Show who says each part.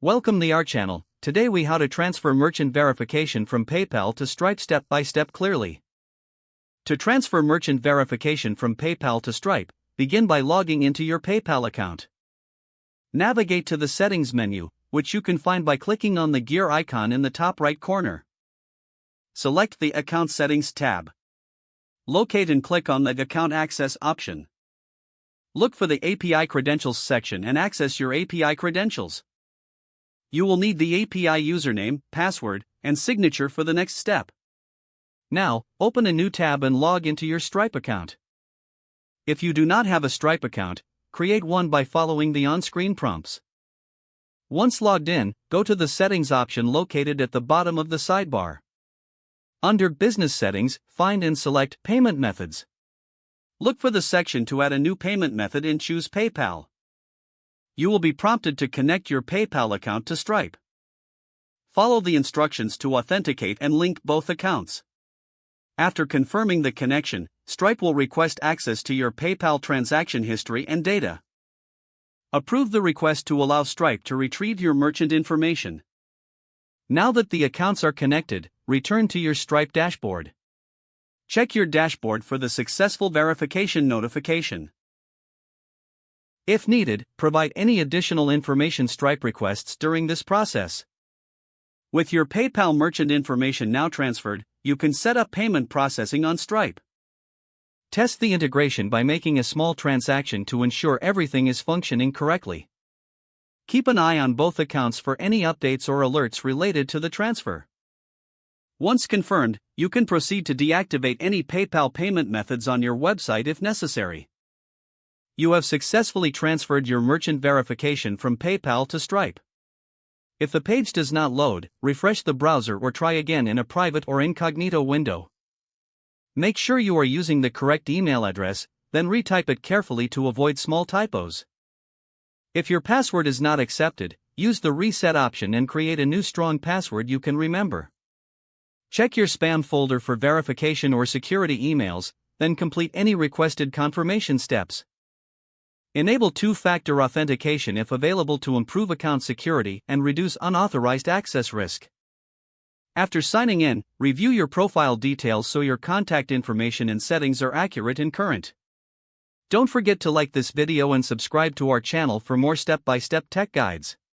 Speaker 1: Welcome to our channel. Today we how to transfer merchant verification from PayPal to Stripe step by step clearly. To transfer merchant verification from PayPal to Stripe, begin by logging into your PayPal account. Navigate to the settings menu, which you can find by clicking on the gear icon in the top right corner. Select the Account Settings tab. Locate and click on the Account Access option. Look for the API Credentials section and access your API credentials. You will need the API username, password, and signature for the next step. Now, open a new tab and log into your Stripe account. If you do not have a Stripe account, create one by following the on-screen prompts. Once logged in, go to the Settings option located at the bottom of the sidebar. Under Business Settings, find and select Payment Methods. Look for the section to add a new payment method and choose PayPal. You will be prompted to connect your PayPal account to Stripe. Follow the instructions to authenticate and link both accounts. After confirming the connection, Stripe will request access to your PayPal transaction history and data. Approve the request to allow Stripe to retrieve your merchant information. Now that the accounts are connected, return to your Stripe dashboard. Check your dashboard for the successful verification notification. If needed, provide any additional information Stripe requests during this process. With your PayPal merchant information now transferred, you can set up payment processing on Stripe. Test the integration by making a small transaction to ensure everything is functioning correctly. Keep an eye on both accounts for any updates or alerts related to the transfer. Once confirmed, you can proceed to deactivate any PayPal payment methods on your website if necessary. You have successfully transferred your merchant verification from PayPal to Stripe. If the page does not load, refresh the browser or try again in a private or incognito window. Make sure you are using the correct email address, then retype it carefully to avoid small typos. If your password is not accepted, use the reset option and create a new strong password you can remember. Check your spam folder for verification or security emails, then complete any requested confirmation steps. Enable two-factor authentication if available to improve account security and reduce unauthorized access risk. After signing in, review your profile details so your contact information and settings are accurate and current. Don't forget to like this video and subscribe to our channel for more step-by-step tech guides.